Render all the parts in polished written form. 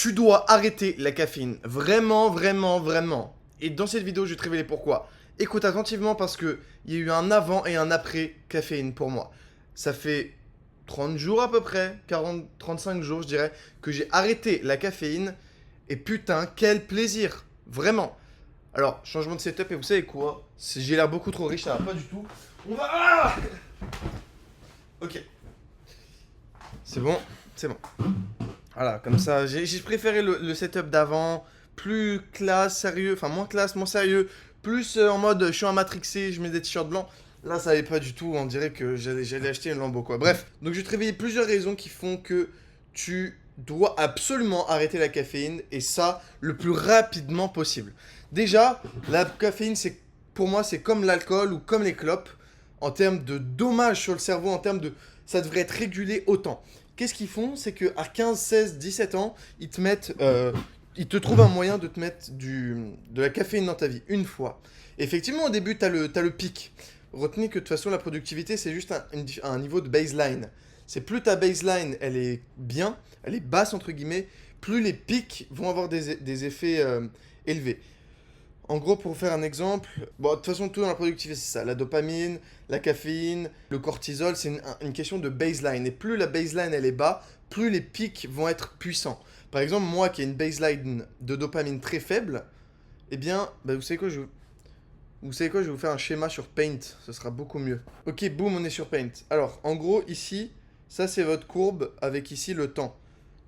Tu dois arrêter la caféine. Vraiment, vraiment, vraiment. Et dans cette vidéo, je vais te révéler pourquoi. Écoute attentivement parce que il y a eu un avant et un après caféine pour moi. Ça fait 30 jours à peu près, 40, 35 jours je dirais, que j'ai arrêté la caféine. Et putain, quel plaisir. Vraiment. Alors, changement de setup et vous savez quoi? J'ai l'air beaucoup trop riche, ça va pas du tout. On va... Ah, ok. C'est bon, c'est bon. Voilà, comme ça, j'ai préféré le setup d'avant, plus classe, sérieux, enfin moins classe, moins sérieux, plus en mode je suis un matrixé, je mets des t-shirts blancs. Là, ça allait pas du tout, on dirait que j'allais acheter une Lambo quoi. Bref, donc je vais te réveiller plusieurs raisons qui font que tu dois absolument arrêter la caféine et ça le plus rapidement possible. Déjà, la caféine, c'est pour moi, c'est comme l'alcool ou comme les clopes en termes de dommages sur le cerveau, en termes de ça devrait être régulé autant. Qu'est-ce qu'ils font? C'est qu'à 15, 16, 17 ans, ils te mettent. Ils te trouvent un moyen de te mettre de la caféine dans ta vie, une fois. Et effectivement, au début, t'as le pic. Retenez que de toute façon, la productivité, c'est juste un niveau de baseline. C'est plus ta baseline, elle est bien, elle est basse, entre guillemets, plus les pics vont avoir des effets élevés. En gros, pour faire un exemple, bon, de toute façon, tout dans la productivité, c'est ça. La dopamine, la caféine, le cortisol, c'est une question de baseline. Et plus la baseline, elle est bas, plus les pics vont être puissants. Par exemple, moi qui ai une baseline de dopamine très faible, eh bien, bah, vous savez quoi, je vais vous faire un schéma sur Paint. Ce sera beaucoup mieux. Ok, boum, on est sur Paint. Alors, en gros, ici, ça, c'est votre courbe avec ici le temps.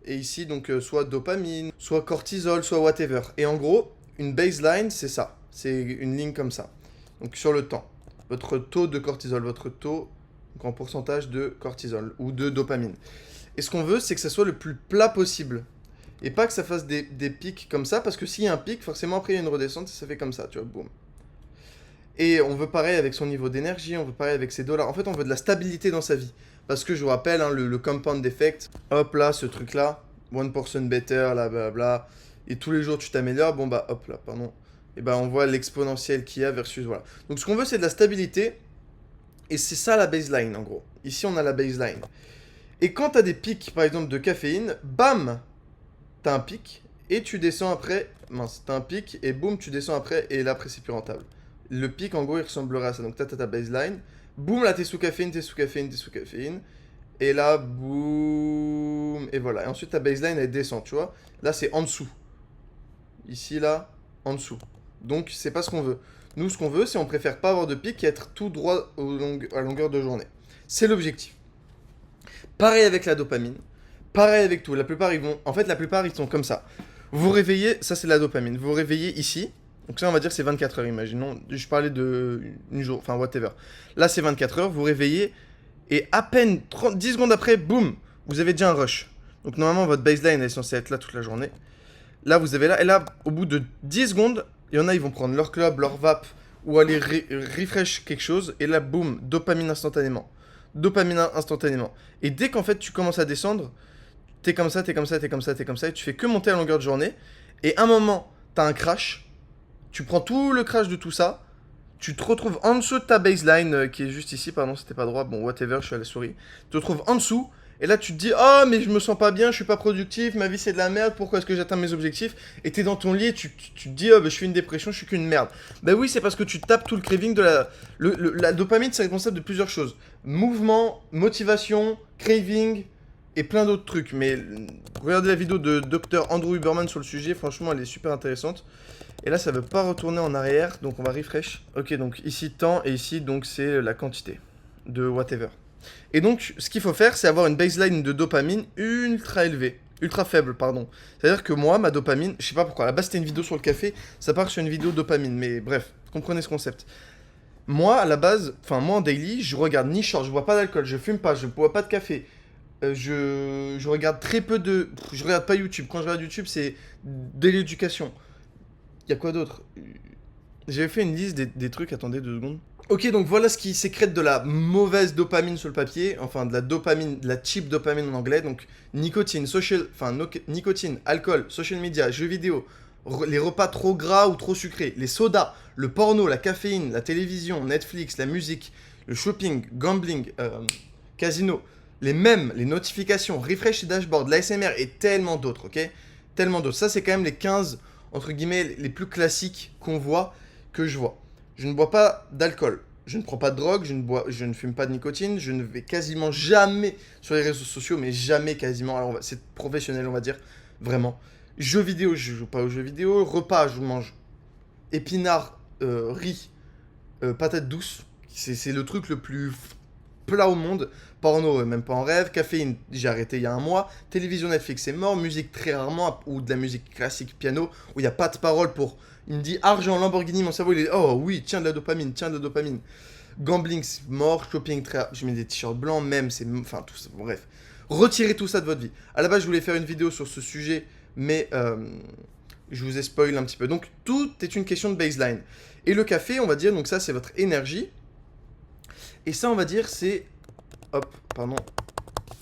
Et ici, donc, soit dopamine, soit cortisol, soit whatever. Et en gros, une baseline, c'est ça. C'est une ligne comme ça. Donc sur le temps. Votre taux de cortisol, votre taux donc, en pourcentage de cortisol ou de dopamine. Et ce qu'on veut, c'est que ça soit le plus plat possible. Et pas que ça fasse des pics comme ça, parce que s'il y a un pic, forcément après il y a une redescente et ça fait comme ça, tu vois, boum. Et on veut pareil avec son niveau d'énergie, on veut pareil avec ses dollars. En fait, on veut de la stabilité dans sa vie. Parce que je vous rappelle, hein, le compound effect, hop là, ce truc-là, 1% better, là, blablabla, et tous les jours tu t'améliores, bon bah hop là, pardon. Et bah on voit l'exponentiel qu'il y a versus, voilà. Donc ce qu'on veut, c'est de la stabilité, et c'est ça la baseline en gros. Ici, on a la baseline. Et quand t'as des pics, par exemple, de caféine, bam, t'as un pic, et tu descends après, mince, t'as un pic, et boum, tu descends après, et là, après, c'est plus rentable. Le pic, en gros, il ressemblerait à ça. Donc, t'as ta baseline. Boum, là, t'es sous caféine, t'es sous caféine, t'es sous caféine. Et là, boum. Et voilà. Et ensuite, ta baseline, elle descend, tu vois. Là, c'est en dessous. Ici, là, en dessous. Donc, c'est pas ce qu'on veut. Nous, ce qu'on veut, c'est on préfère pas avoir de pic et être tout droit à longueur de journée. C'est l'objectif. Pareil avec la dopamine. Pareil avec tout. La plupart, ils vont. En fait, la plupart, ils sont comme ça. Vous vous réveillez, ça, c'est la dopamine. Vous vous réveillez ici. Donc ça, on va dire c'est 24 heures, imaginons. Je parlais de une jour, enfin whatever. Là, c'est 24 heures, vous réveillez, et à peine 10 secondes après, boum, vous avez déjà un rush. Donc normalement, votre baseline est censée être là toute la journée. Là, vous avez là, et là, au bout de 10 secondes, il y en a, ils vont prendre leur club, leur vape, ou aller refresh quelque chose, et là, boum, dopamine instantanément. Dopamine instantanément. Et dès qu'en fait, tu commences à descendre, t'es comme ça, t'es comme ça, t'es comme ça, t'es comme ça, et tu fais que monter à longueur de journée, et à un moment, t'as un crash. Tu prends tout le crash de tout ça, tu te retrouves en dessous de ta baseline qui est juste ici, pardon, c'était pas droit, bon, whatever, je suis à la souris. Tu te retrouves en dessous, et là tu te dis, oh, mais je me sens pas bien, je suis pas productif, ma vie c'est de la merde, pourquoi est-ce que j'atteins mes objectifs? Et t'es dans ton lit et tu te dis, oh, bah, je suis une dépression, je suis qu'une merde. Bah oui, c'est parce que tu tapes tout le craving de la. La dopamine, c'est responsable de plusieurs choses: mouvement, motivation, craving, et plein d'autres trucs. Mais regardez la vidéo de Dr Andrew Huberman sur le sujet, franchement elle est super intéressante. Et là, ça veut pas retourner en arrière, donc on va refresh. Ok, donc ici temps, et ici, donc c'est la quantité de whatever. Et donc, ce qu'il faut faire, c'est avoir une baseline de dopamine ultra élevée. Ultra faible, pardon. C'est-à-dire que moi, ma dopamine, je sais pas pourquoi, à la base c'était une vidéo sur le café, ça part sur une vidéo dopamine, mais bref, comprenez ce concept. Moi, à la base, enfin moi en daily, je regarde ni short, je bois pas d'alcool, je fume pas, je bois pas de café. Je regarde très peu de... Je regarde pas YouTube. Quand je regarde YouTube, c'est de l'éducation. Il y a quoi d'autre? J'avais fait une liste des trucs, attendez 2 secondes. Ok, donc voilà ce qui sécrète de la mauvaise dopamine sur le papier, enfin de la dopamine, de la cheap dopamine en anglais, donc nicotine, nicotine, alcool, social media, jeux vidéo, les repas trop gras ou trop sucrés, les sodas, le porno, la caféine, la télévision, Netflix, la musique, le shopping, gambling, casino, les mèmes, les notifications, refresh et dashboard, l'ASMR et tellement d'autres, ok? tellement d'autres. Ça, c'est quand même les 15, entre guillemets, les plus classiques qu'on voit, que je vois. Je ne bois pas d'alcool. Je ne prends pas de drogue, je ne fume pas de nicotine, je ne vais quasiment jamais sur les réseaux sociaux, mais jamais quasiment. Alors, c'est professionnel, on va dire, vraiment. Jeux vidéo, je joue pas aux jeux vidéo. Repas, je mange épinards, riz, patates douces. C'est le truc le plus plat au monde. Porno, même pas en rêve. Caféine, j'ai arrêté il y a un mois. Télévision, Netflix, c'est mort. Musique, très rarement. Ou de la musique classique, piano, où il n'y a pas de parole pour... Il me dit argent, Lamborghini, mon cerveau, il est... Oh oui, tiens de la dopamine, tiens de la dopamine. Gambling, c'est mort. Shopping, très... Je mets des t-shirts blancs, même, c'est... Enfin, tout ça, bref. Retirez tout ça de votre vie. À la base, je voulais faire une vidéo sur ce sujet, mais je vous ai spoil un petit peu. Donc, tout est une question de baseline. Et le café, on va dire, donc ça, c'est votre énergie. Et ça, on va dire, c'est... Hop, pardon.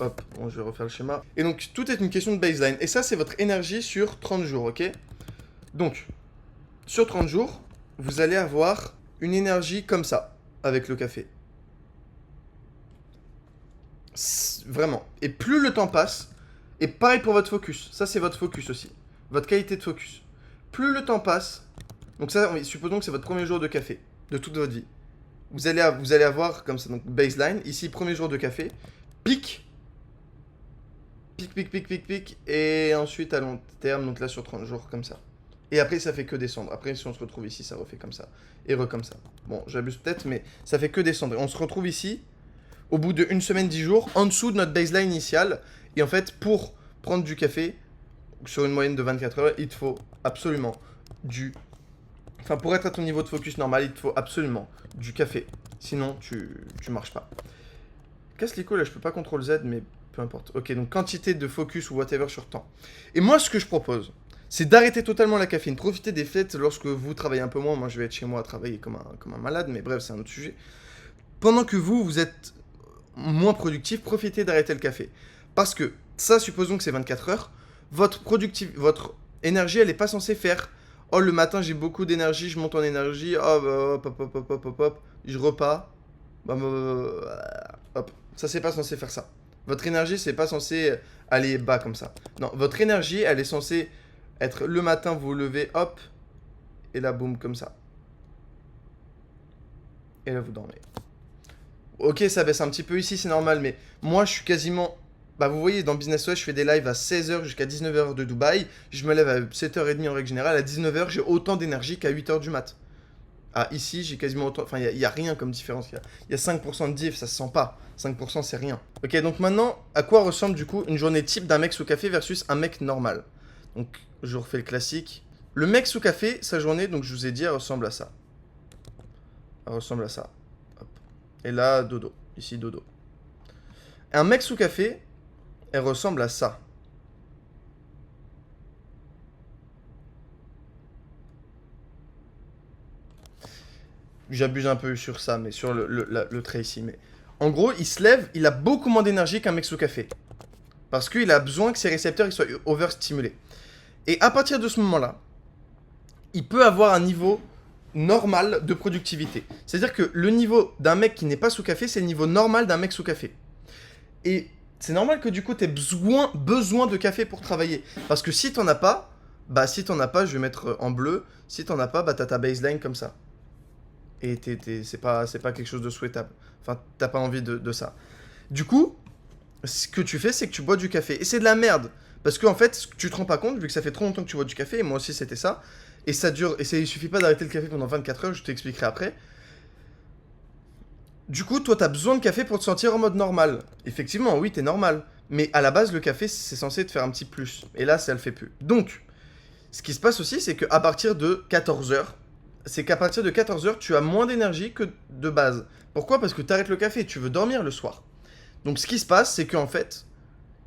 Hop, bon, je vais refaire le schéma. Et donc, tout est une question de baseline. Et ça, c'est votre énergie sur 30 jours, ok? Donc, sur 30 jours, vous allez avoir une énergie comme ça, avec le café. Vraiment. Et plus le temps passe, et pareil pour votre focus, ça c'est votre focus aussi, votre qualité de focus. Plus le temps passe, donc ça, supposons que c'est votre premier jour de café, de toute votre vie. Vous allez avoir comme ça, donc baseline, ici premier jour de café, pic, pic, et ensuite à long terme, donc là sur 30 jours, comme ça. Et après ça fait que descendre, après si on se retrouve ici, ça refait comme ça, et comme ça. Bon, j'abuse peut-être, mais ça fait que descendre. Et on se retrouve ici, au bout de 1 semaine, 10 jours, en dessous de notre baseline initiale. Et en fait, pour prendre du café, sur une moyenne de 24 heures, il te faut absolument du... Enfin, pour être à ton niveau de focus normal, il te faut absolument du café. Sinon, tu marches pas. Casse les couilles, là, je peux pas CTRL Z, mais peu importe. Ok, donc quantité de focus ou whatever sur temps. Et moi, ce que je propose, c'est d'arrêter totalement la caféine. Profitez des fêtes lorsque vous travaillez un peu moins. Moi, je vais être chez moi à travailler comme un malade, mais bref, c'est un autre sujet. Pendant que vous êtes moins productif, profitez d'arrêter le café. Parce que, ça, supposons que c'est 24 heures, votre énergie, elle n'est pas censée faire « Oh, le matin, j'ai beaucoup d'énergie, je monte en énergie, hop, je repars. Hop. » Ça, c'est pas censé faire ça. Votre énergie, c'est pas censé aller bas comme ça. Non, votre énergie, elle est censée être le matin, vous vous levez, hop, et là, boum, comme ça. Et là, vous dormez. Ok, ça baisse un petit peu ici, c'est normal, mais moi, je suis quasiment... Bah, vous voyez, dans Business OS, je fais des lives à 16h jusqu'à 19h de Dubaï. Je me lève à 7h30 en règle générale. À 19h, j'ai autant d'énergie qu'à 8h du mat. Ah, ici, j'ai quasiment autant... Enfin, il n'y a rien comme différence. Il y a 5% de diff, ça se sent pas. 5%, c'est rien. Ok, donc maintenant, à quoi ressemble du coup une journée type d'un mec sous café versus un mec normal? Donc, je refais le classique. Le mec sous café, sa journée, donc je vous ai dit, elle ressemble à ça. Elle ressemble à ça. Hop. Et là, dodo. Ici, dodo. Un mec sous café, elle ressemble à ça. J'abuse un peu sur ça, mais sur le trait ici. Mais en gros, il se lève, il a beaucoup moins d'énergie qu'un mec sous café. Parce qu'il a besoin que ses récepteurs ils soient overstimulés. Et à partir de ce moment-là, il peut avoir un niveau normal de productivité. C'est-à-dire que le niveau d'un mec qui n'est pas sous café, c'est le niveau normal d'un mec sous café. Et c'est normal que du coup, tu aies besoin de café pour travailler. Parce que si t'en as pas, je vais mettre en bleu. Si t'en as pas, bah t'as ta baseline comme ça. Et c'est pas quelque chose de souhaitable. Enfin, t'as pas envie de ça. Du coup, ce que tu fais, c'est que tu bois du café. Et c'est de la merde. Parce qu'en fait, tu te rends pas compte, vu que ça fait trop longtemps que tu bois du café, et moi aussi c'était ça. Et ça dure, il suffit pas d'arrêter le café pendant 24 heures, je t'expliquerai après. Du coup, toi, t'as besoin de café pour te sentir en mode normal. Effectivement, oui, t'es normal. Mais à la base, le café, c'est censé te faire un petit plus. Et là, ça le fait plus. Donc, ce qui se passe aussi, c'est qu'à partir de 14h, tu as moins d'énergie que de base. Pourquoi? Parce que t'arrêtes le café, tu veux dormir le soir. Donc, ce qui se passe, c'est qu'en fait,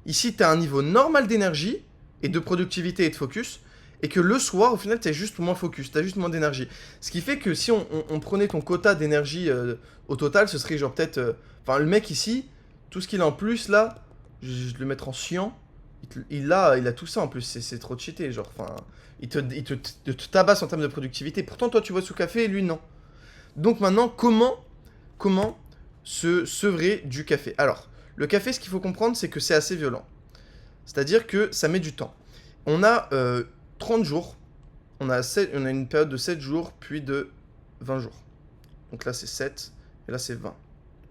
ici, t'as un niveau normal d'énergie et de productivité et de focus. Et que le soir, au final, t'es juste moins focus, t'as juste moins d'énergie. Ce qui fait que si on prenait ton quota d'énergie au total, ce serait genre peut-être... Enfin, le mec ici, tout ce qu'il a en plus, là, je le mettrai en chiant. Il a tout ça en plus, c'est trop cheaté, genre, enfin... Il te tabasse en termes de productivité. Pourtant, toi, tu vois sous café et lui, non. Donc maintenant, comment se sevrer du café? Alors, le café, ce qu'il faut comprendre, c'est que c'est assez violent. C'est-à-dire que ça met du temps. On a 30 jours, on a une période de 7 jours, puis de 20 jours. Donc là, c'est 7, et là, c'est 20.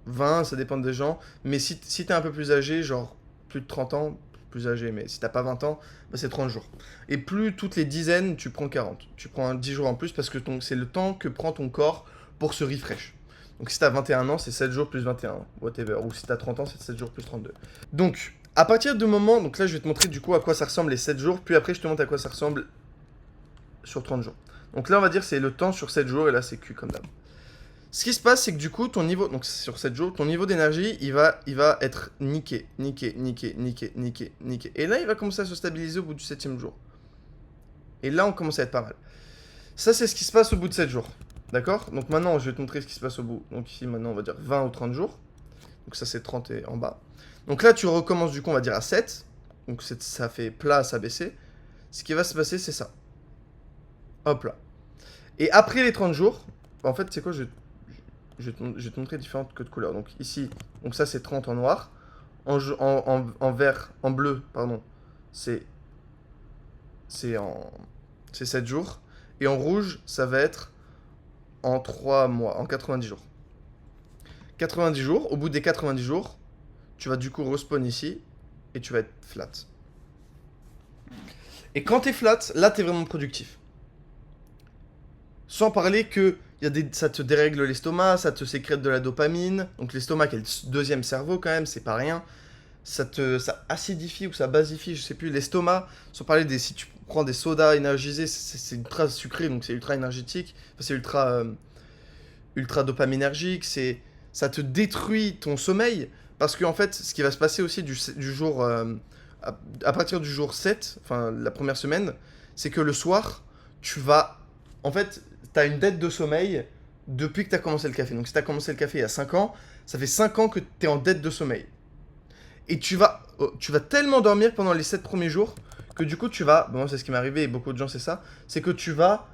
20, ça dépend des gens, mais si t'es un peu plus âgé, genre plus de 30 ans, plus âgé, mais si t'as pas 20 ans, bah c'est 30 jours. Et plus toutes les dizaines, tu prends 40. Tu prends 10 jours en plus parce que c'est le temps que prend ton corps pour se refresh. Donc si t'as 21 ans, c'est 7 jours plus 21, whatever. Ou si t'as 30 ans, c'est 7 jours plus 32. Donc, à partir du moment, donc là je vais te montrer du coup à quoi ça ressemble les 7 jours, puis après je te montre à quoi ça ressemble sur 30 jours. Donc là on va dire c'est le temps sur 7 jours, et là c'est Q comme d'hab. Ce qui se passe, c'est que du coup, ton niveau, donc sur 7 jours, ton niveau d'énergie, il va être niqué. Et là, il va commencer à se stabiliser au bout du 7e jour. Et là, on commence à être pas mal. Ça, c'est ce qui se passe au bout de 7 jours. D'accord? Donc maintenant, je vais te montrer ce qui se passe au bout. Donc ici, maintenant, on va dire 20 ou 30 jours. Donc ça, c'est 30 et en bas. Donc là, tu recommences du coup, on va dire à 7. Donc ça fait plat, ça baisser. Ce qui va se passer, c'est ça. Hop là. Et après les 30 jours, en fait, c'est quoi, je vais te montrer différentes codes couleurs. Donc ici, donc ça c'est 30 en noir. En vert, en bleu, pardon, c'est 7 jours. Et en rouge, ça va être en 3 mois, en 90 jours. 90 jours, au bout des 90 jours, tu vas du coup respawn ici et tu vas être flat. Et quand t'es flat, là t'es vraiment productif. Sans parler que ça te dérègle l'estomac, ça te sécrète de la dopamine. Donc l'estomac qui est le deuxième cerveau quand même, c'est pas rien. Ça acidifie ou ça basifie, je sais plus, l'estomac. Sans parler si tu prends des sodas énergisés, c'est ultra sucré, donc c'est ultra énergétique. Enfin, c'est ultra dopaminergique. Ça te détruit ton sommeil. Parce qu'en fait, ce qui va se passer aussi du jour... à partir du jour 7, enfin la première semaine, c'est que le soir, tu vas... En fait, t'as une dette de sommeil depuis que t'as commencé le café. Donc si t'as commencé le café il y a 5 ans, ça fait 5 ans que t'es en dette de sommeil. Et tu vas tellement dormir pendant les 7 premiers jours que du coup tu vas... Bon, c'est ce qui m'est arrivé et beaucoup de gens c'est ça. C'est que tu vas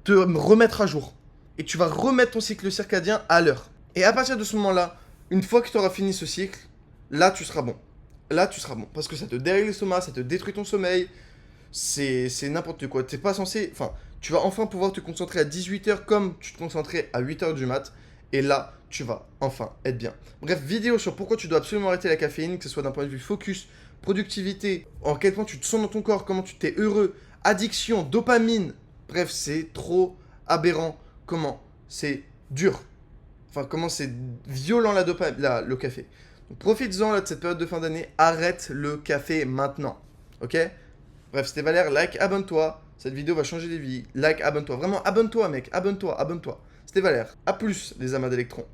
te remettre à jour. Et tu vas remettre ton cycle circadien à l'heure. Et à partir de ce moment-là, une fois que tu auras fini ce cycle, là tu seras bon. Là tu seras bon. Parce que ça te dérègle l'estomac, ça te détruit ton sommeil. C'est n'importe quoi. T'es pas censé... Enfin, tu vas enfin pouvoir te concentrer à 18h comme tu te concentrais à 8h du mat. Et là, tu vas enfin être bien. Bref, vidéo sur pourquoi tu dois absolument arrêter la caféine, que ce soit d'un point de vue focus, productivité, en quel point tu te sens dans ton corps, comment tu t'es heureux, addiction, dopamine. Bref, c'est trop aberrant. Comment c'est dur. Enfin, comment c'est violent le café. Donc, profites-en là de cette période de fin d'année. Arrête le café maintenant. Ok? Bref, c'était Valère. Like, abonne-toi. Cette vidéo va changer des vies. Like, abonne-toi. Vraiment, abonne-toi, mec. Abonne-toi. C'était Valère. A plus, les amas d'électrons.